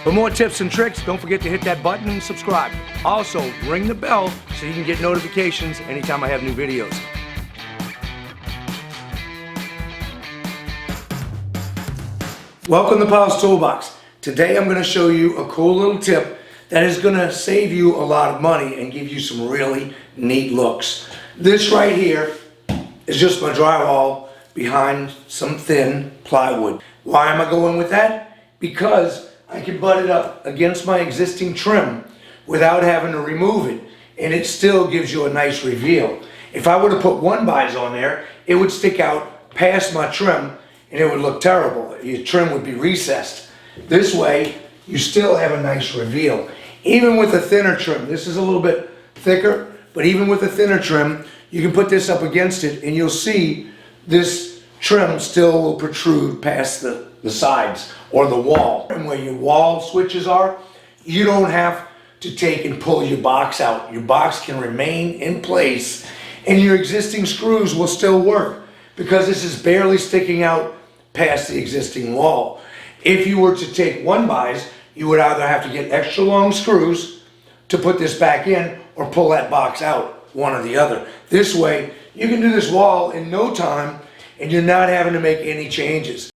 For more tips and tricks, don't forget to hit that button and subscribe. Also, ring the bell so you can get notifications anytime I have new videos. Welcome to PuR&x Toolbox. Today I'm going to show you a cool little tip that is going to save you a lot of money and give you some really neat looks. This right here is just my drywall behind some thin plywood. Why am I going with that? Because I can butt it up against my existing trim without having to remove it, and it still gives you a nice reveal. If I were to put 1x on there, it would stick out past my trim and it would look terrible. Your trim would be recessed. This way, you still have a nice reveal. Even with a thinner trim, this is a little bit thicker, but even with a thinner trim, you can put this up against it and you'll see this trim still will protrude past the sides or the wall. And where your wall switches are, you don't have to take and pull your box out. Your box can remain in place and your existing screws will still work because this is barely sticking out past the existing wall. If you were to take 1x, you would either have to get extra long screws to put this back in or pull that box out, one or the other. This way, you can do this wall in no time and you're not having to make any changes.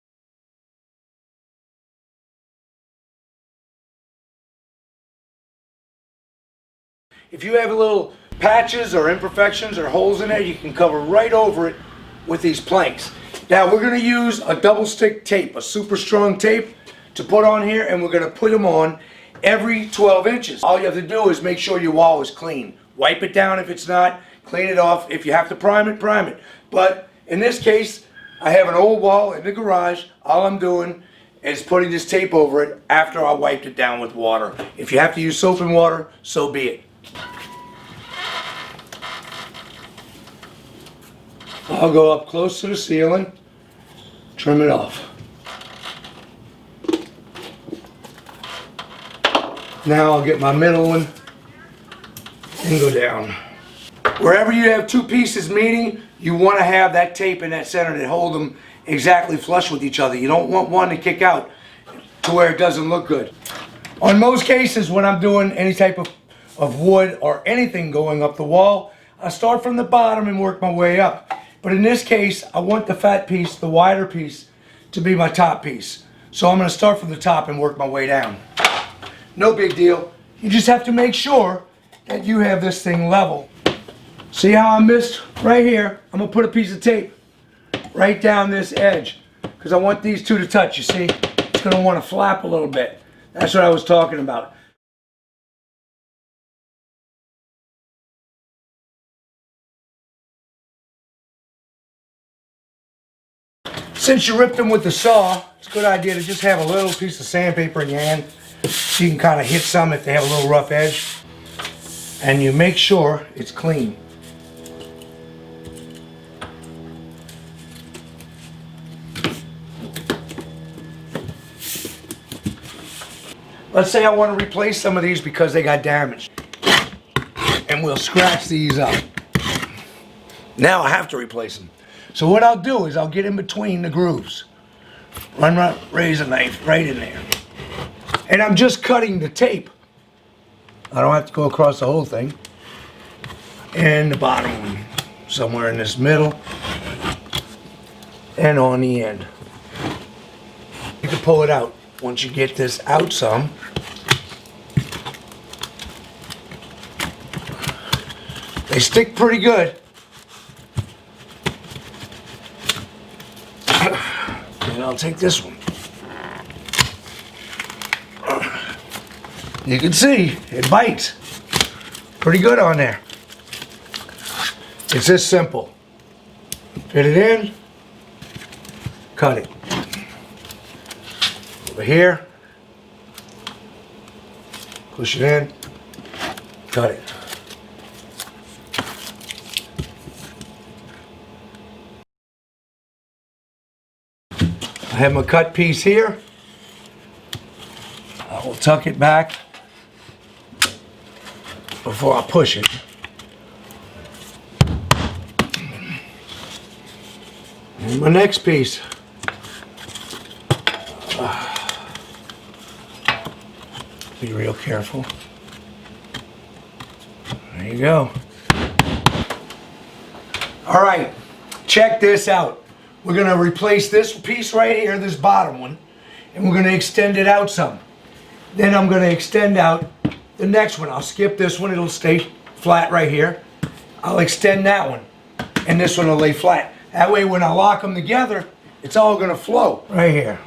If you have little patches or imperfections or holes in there, you can cover right over it with these planks. Now we're going to use a double stick tape, a super strong tape to put on here, and we're going to put them on every 12 inches. All you have to do is make sure your wall is clean. Wipe it down if it's not, clean it off. If you have to prime it, prime it. But in this case, I have an old wall in the garage. All I'm doing is putting this tape over it after I wiped it down with water. If you have to use soap and water, so be it. I'll go up close to the ceiling, trim it off. Now I'll get my middle one and go down. Wherever you have two pieces meeting, you want to have that tape in that center that hold them exactly flush with each other. You don't want one to kick out to where it doesn't look good. On most cases, when I'm doing any type of wood or anything going up the wall, I start from the bottom and work my way up. But in this case, I want the fat piece, the wider piece, to be my top piece. So I'm going to start from the top and work my way down. No big deal. You just have to make sure that you have this thing level. See how I missed right here? I'm going to put a piece of tape right down this edge because I want these two to touch. You see, it's going to want to flap a little bit. That's what I was talking about. Since you ripped them with the saw, it's a good idea to just have a little piece of sandpaper in your hand so you can kind of hit some if they have a little rough edge. And you make sure it's clean. Let's say I want to replace some of these because they got damaged. And we'll scratch these up. Now I have to replace them. So what I'll do is I'll get in between the grooves. Run my razor knife right in there. And I'm just cutting the tape. I don't have to go across the whole thing. And the bottom one, somewhere in this middle. And on the end. You can pull it out. Once you get this out some, they stick pretty good. And I'll take this one. You can see it bites pretty good on there. It's this simple. Fit it in, cut it. Over here, push it in, cut it. I have my cut piece here. I will tuck it back before I push it. And my next piece. Be real careful. There you go. All right, check this out. We're gonna replace this piece right here, this bottom one, and we're gonna extend it out some. Then I'm gonna extend out the next one. I'll skip this one, it'll stay flat right here. I'll extend that one, and this one will lay flat. That way when I lock them together, it's all gonna flow right here.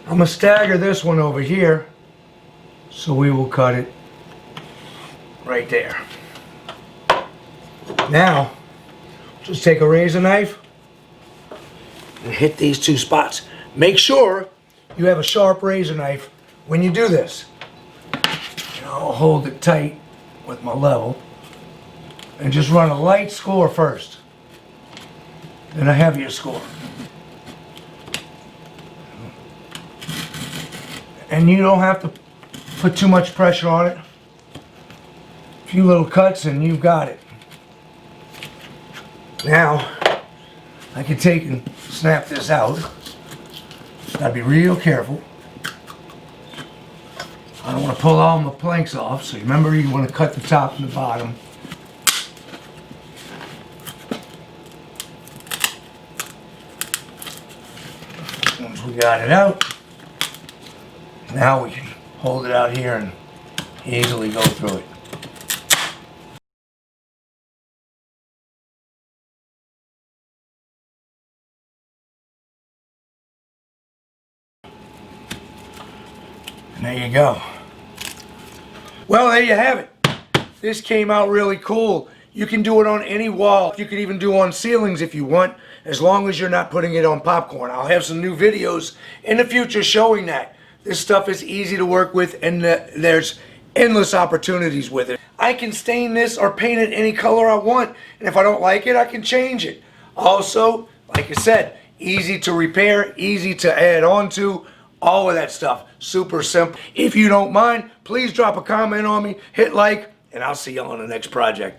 I'm gonna stagger this one over here, so we will cut it right there. Now, just take a razor knife and hit these two spots. Make sure you have a sharp razor knife when you do this. And I'll hold it tight with my level and just run a light score first, then a heavier score. And you don't have to put too much pressure on it. A few little cuts and you've got it. Now, I can take and snap this out. Gotta be real careful. I don't want to pull all my planks off, so remember you want to cut the top and the bottom. Once we got it out, now we can hold it out here and easily go through it. And there you go. Well, there you have it. This came out really cool. You can do it on any wall. You can even do on ceilings if you want, as long as you're not putting it on popcorn. I'll have some new videos in the future showing that. This stuff is easy to work with, and there's endless opportunities with it. I can stain this or paint it any color I want, and if I don't like it, I can change it. Also, like I said, easy to repair, easy to add on to. All of that stuff, super simple. If you don't mind, please drop a comment on me, hit like, and I'll see you on the next project.